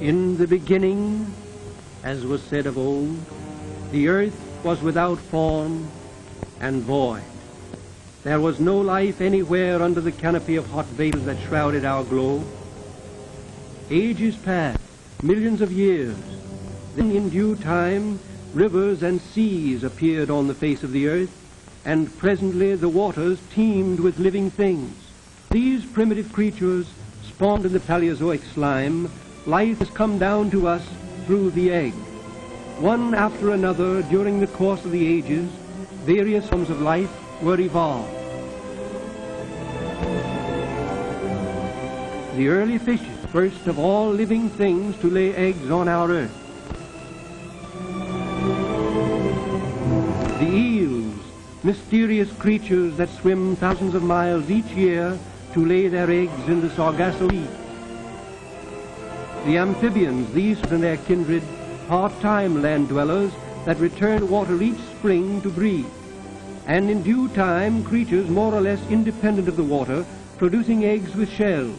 In the beginning, as was said of old, the earth was without form and void. There was no life anywhere under the canopy of hot vapors that shrouded our globe. Ages passed, millions of years. Then in due time, rivers and seas appeared on the face of the earth, and presently the waters teemed with living things. These primitive creatures spawned in the Paleozoic slime. Life has come down to us through the egg. One after another, during the course of the ages, various forms of life were evolved. The early fishes, first of all living things to lay eggs on our earth. The eels, mysterious creatures that swim thousands of miles each year to lay their eggs in the Sargasso Sea. The amphibians, these and their kindred, part-time land dwellers that return to water each spring to breed. And in due time, creatures more or less independent of the water, producing eggs with shells.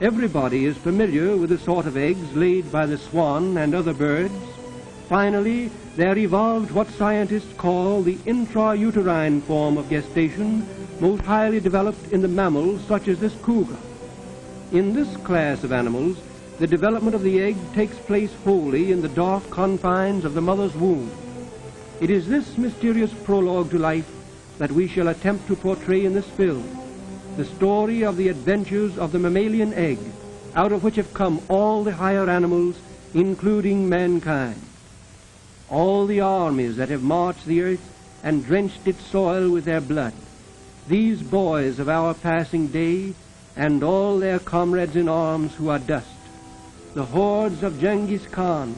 Everybody is familiar with the sort of eggs laid by the swan and other birds. Finally, there evolved what scientists call the intrauterine form of gestation, most highly developed in the mammals such as this cougar. In this class of animals, the development of the egg takes place wholly in the dark confines of the mother's womb. It is this mysterious prologue to life that we shall attempt to portray in this film, the story of the adventures of the mammalian egg, out of which have come all the higher animals, including mankind. All the armies that have marched the earth and drenched its soil with their blood, these boys of our passing day, and all their comrades in arms who are dust, the hordes of Genghis Khan,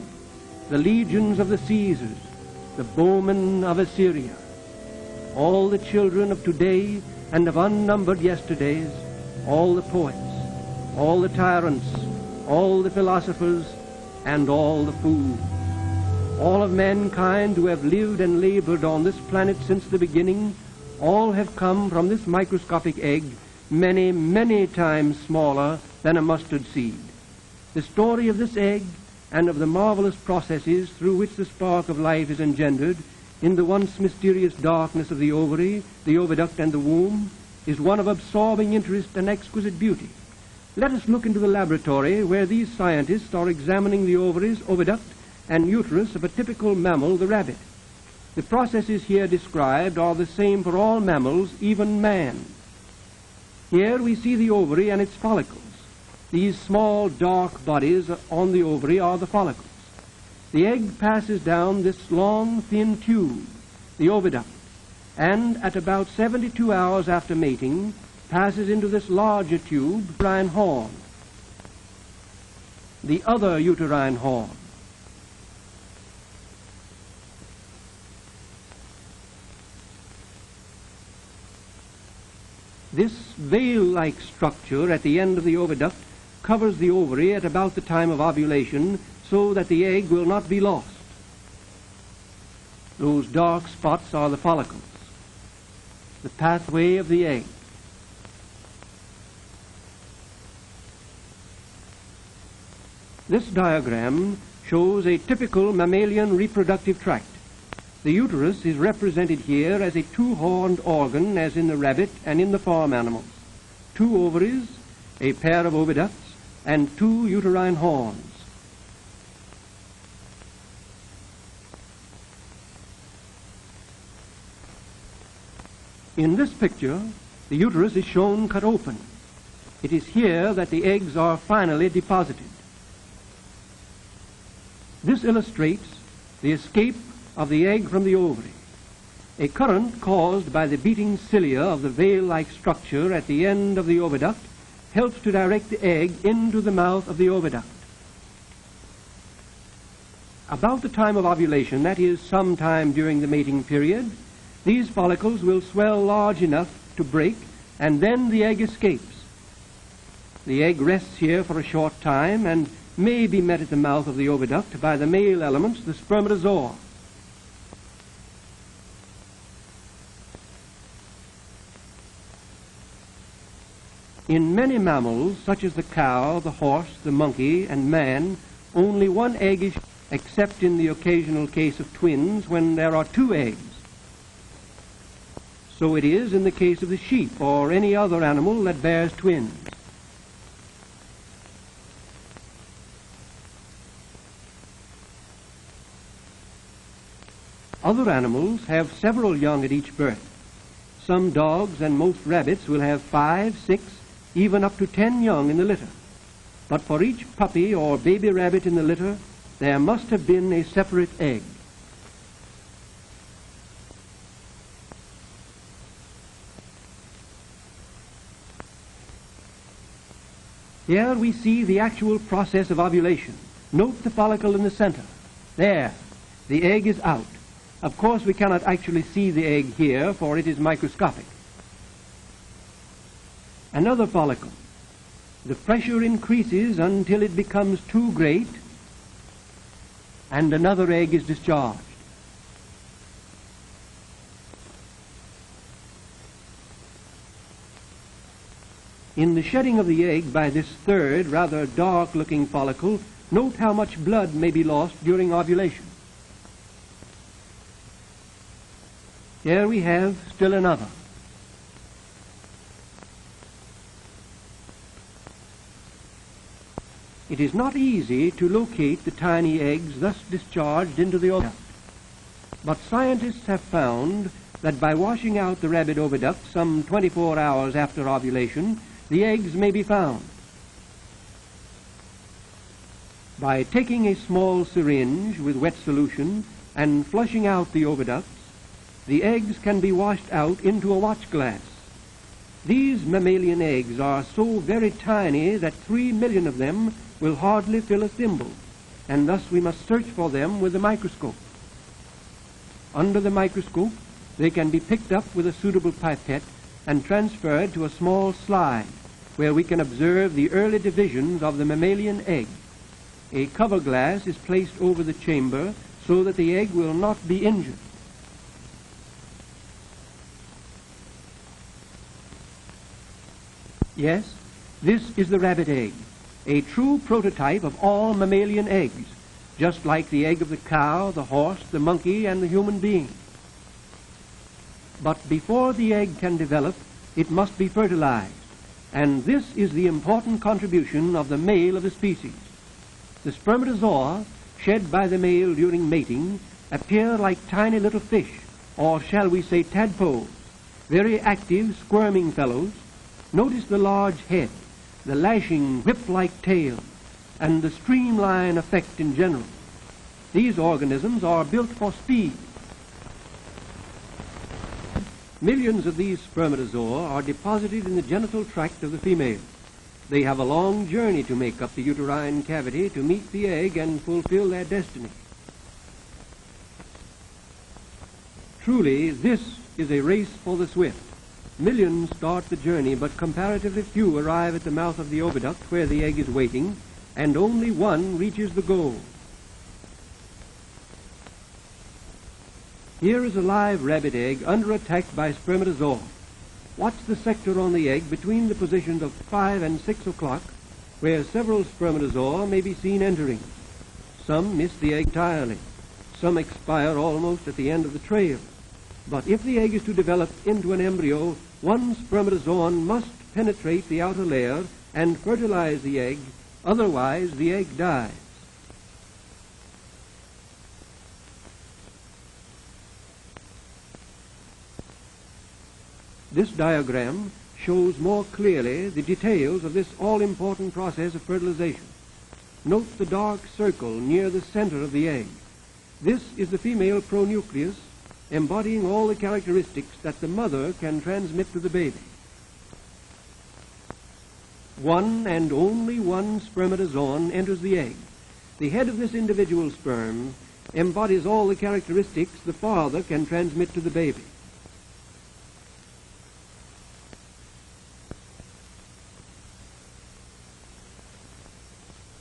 the legions of the Caesars, the bowmen of Assyria, all the children of today and of unnumbered yesterdays, all the poets, all the tyrants, all the philosophers, and all the fools, all of mankind who have lived and labored on this planet since the beginning, all have come from this microscopic egg, many, many times smaller than a mustard seed. The story of this egg and of the marvelous processes through which the spark of life is engendered in the once mysterious darkness of the ovary, the oviduct, and the womb is one of absorbing interest and exquisite beauty. Let us look into the laboratory where these scientists are examining the ovaries, oviduct, and uterus of a typical mammal, the rabbit. The processes here described are the same for all mammals, even man. Here we see the ovary and its follicles. These small dark bodies on the ovary are the follicles. The egg passes down this long, thin tube, the oviduct, and at about 72 hours after mating, passes into this larger tube, uterine horn, the other uterine horn. This veil-like structure at the end of the oviduct covers the ovary at about the time of ovulation so that the egg will not be lost. Those dark spots are the follicles, the pathway of the egg. This diagram shows a typical mammalian reproductive tract. The uterus is represented here as a two-horned organ, as in the rabbit and in the farm animals. Two ovaries, a pair of oviducts, and two uterine horns. In this picture, the uterus is shown cut open. It is here that the eggs are finally deposited. This illustrates the escape of the egg from the ovary. A current caused by the beating cilia of the veil-like structure at the end of the oviduct helps to direct the egg into the mouth of the oviduct. About the time of ovulation, that is, sometime during the mating period, these follicles will swell large enough to break, and then the egg escapes. The egg rests here for a short time and may be met at the mouth of the oviduct by the male elements, the spermatozoa. In many mammals, such as the cow, the horse, the monkey, and man, only one egg is, except in the occasional case of twins when there are two eggs. So it is in the case of the sheep or any other animal that bears twins. Other animals have several young at each birth. Some dogs and most rabbits will have 5, 6, even up to 10 young in the litter. But for each puppy or baby rabbit in the litter, there must have been a separate egg. Here we see the actual process of ovulation. Note the follicle in the center. There, the egg is out. Of course, we cannot actually see the egg here, for it is microscopic. Another follicle. The pressure increases until it becomes too great, and another egg is discharged. In the shedding of the egg by this third, rather dark-looking follicle, note how much blood may be lost during ovulation. Here we have still another. It is not easy to locate the tiny eggs thus discharged into the oviduct, but scientists have found that by washing out the rabbit oviduct some 24 hours after ovulation, the eggs may be found. By taking a small syringe with wet solution and flushing out the oviducts, the eggs can be washed out into a watch glass. These mammalian eggs are so very tiny that 3 million of them will hardly fill a thimble, and thus we must search for them with the microscope. Under the microscope, they can be picked up with a suitable pipette and transferred to a small slide, where we can observe the early divisions of the mammalian egg. A cover glass is placed over the chamber so that the egg will not be injured. Yes, this is the rabbit egg, a true prototype of all mammalian eggs, just like the egg of the cow, the horse, the monkey, and the human being. But before the egg can develop, it must be fertilized, and this is the important contribution of the male of the species. The spermatozoa, shed by the male during mating, appear like tiny little fish, or shall we say tadpoles, very active, squirming fellows. Notice the large head, the lashing whip-like tail, and the streamline effect in general. These organisms are built for speed. Millions of these spermatozoa are deposited in the genital tract of the female. They have a long journey to make up the uterine cavity to meet the egg and fulfill their destiny. Truly, this is a race for the swift. Millions start the journey, but comparatively few arrive at the mouth of the oviduct where the egg is waiting, and only one reaches the goal. Here is a live rabbit egg under attack by spermatozoa. Watch the sector on the egg between the positions of 5 and 6 o'clock, where several spermatozoa may be seen entering. Some miss the egg entirely. Some expire almost at the end of the trail. But if the egg is to develop into an embryo, one spermatozoon must penetrate the outer layer and fertilize the egg, otherwise the egg dies. This diagram shows more clearly the details of this all-important process of fertilization. Note the dark circle near the center of the egg. This is the female pronucleus, embodying all the characteristics that the mother can transmit to the baby. One and only one spermatozoon enters the egg. The head of this individual sperm embodies all the characteristics the father can transmit to the baby.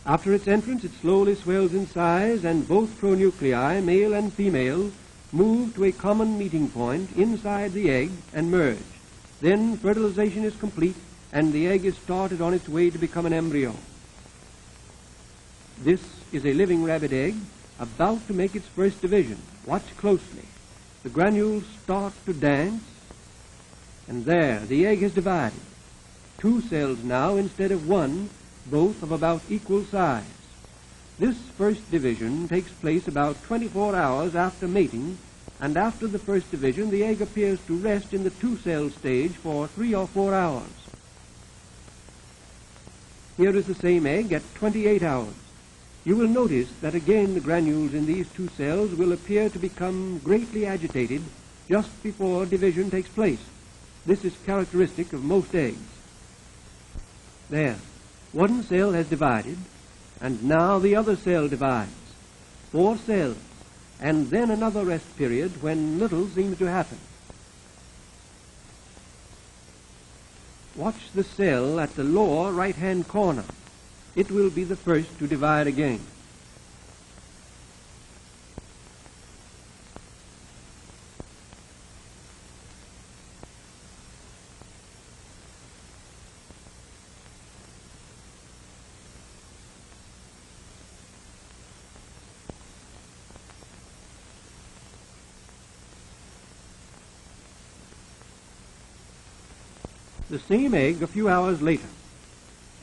After its entrance, it slowly swells in size, and both pronuclei, male and female, move to a common meeting point inside the egg and merge. Then fertilization is complete, and the egg is started on its way to become an embryo. This is a living rabbit egg about to make its first division. Watch closely. The granules start to dance, and there, the egg has divided. 2 cells now instead of 1, both of about equal size. This first division takes place about 24 hours after mating, and after the first division, the egg appears to rest in the 2-cell stage for 3 or 4 hours. Here is the same egg at 28 hours. You will notice that again the granules in these 2 cells will appear to become greatly agitated just before division takes place. This is characteristic of most eggs. There, 1 cell has divided, and now the other cell divides. 4 cells, and then another rest period when little seems to happen. Watch the cell at the lower right-hand corner. It will be the first to divide again. The same egg a few hours later.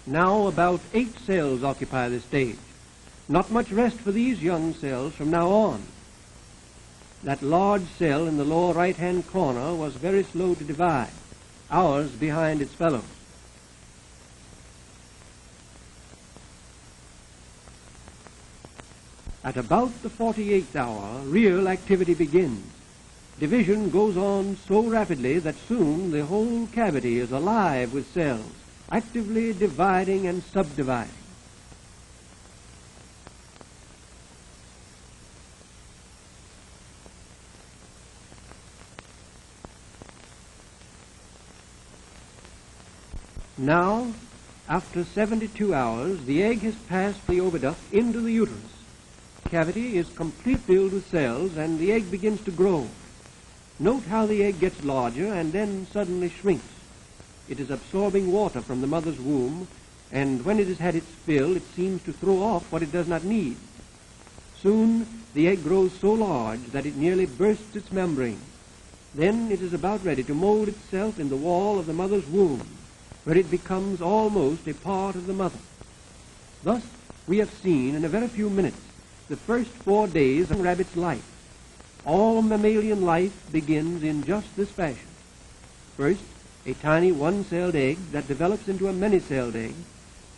Now about 8 cells occupy this stage. Not much rest for these young cells from now on. That large cell in the lower right-hand corner was very slow to divide, hours behind its fellows. At about the 48th hour, real activity begins. Division goes on so rapidly that soon the whole cavity is alive with cells, actively dividing and subdividing. Now, after 72 hours, the egg has passed the oviduct into the uterus. The cavity is completely filled with cells, and the egg begins to grow. Note how the egg gets larger and then suddenly shrinks. It is absorbing water from the mother's womb, and when it has had its fill, it seems to throw off what it does not need. Soon, the egg grows so large that it nearly bursts its membrane. Then it is about ready to mold itself in the wall of the mother's womb, where it becomes almost a part of the mother. Thus, we have seen in a very few minutes the first 4 days of a rabbit's life. All mammalian life begins in just this fashion. First, a tiny 1-celled egg that develops into a many-celled egg,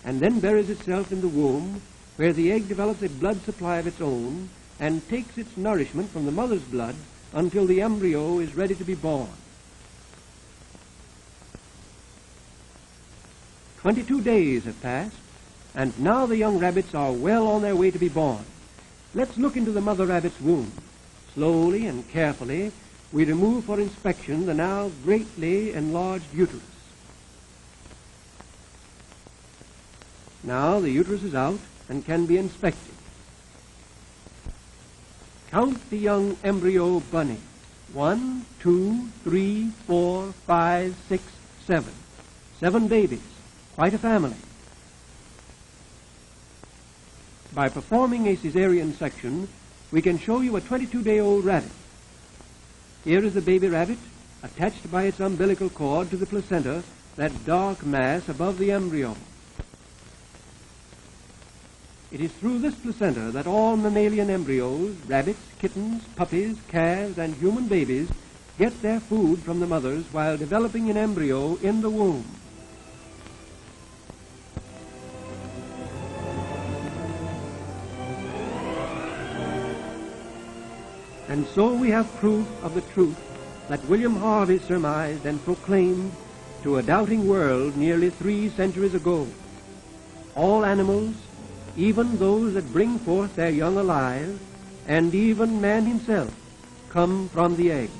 and then buries itself in the womb, where the egg develops a blood supply of its own and takes its nourishment from the mother's blood until the embryo is ready to be born. 22 days have passed, and now the young rabbits are well on their way to be born. Let's look into the mother rabbit's womb. Slowly and carefully, we remove for inspection the now greatly enlarged uterus. Now the uterus is out and can be inspected. Count the young embryo bunny. 1, 2, 3, 4, 5, 6, 7. 7 babies, quite a family. By performing a cesarean section, we can show you a 22-day-old rabbit. Here is the baby rabbit, attached by its umbilical cord to the placenta, that dark mass above the embryo. It is through this placenta that all mammalian embryos, rabbits, kittens, puppies, calves, and human babies get their food from the mothers while developing an embryo in the womb. And so we have proof of the truth that William Harvey surmised and proclaimed to a doubting world nearly 3 centuries ago. All animals, even those that bring forth their young alive, and even man himself, come from the egg.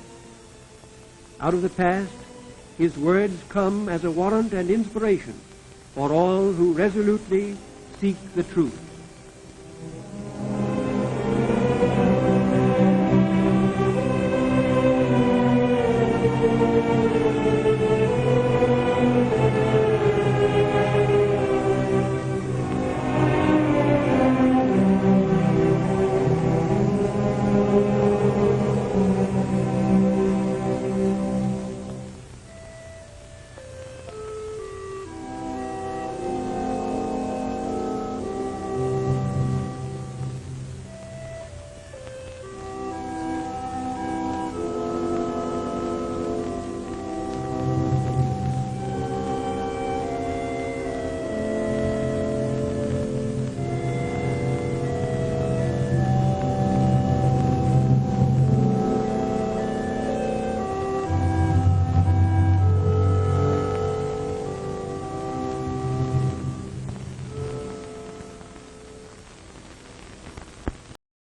Out of the past, his words come as a warrant and inspiration for all who resolutely seek the truth.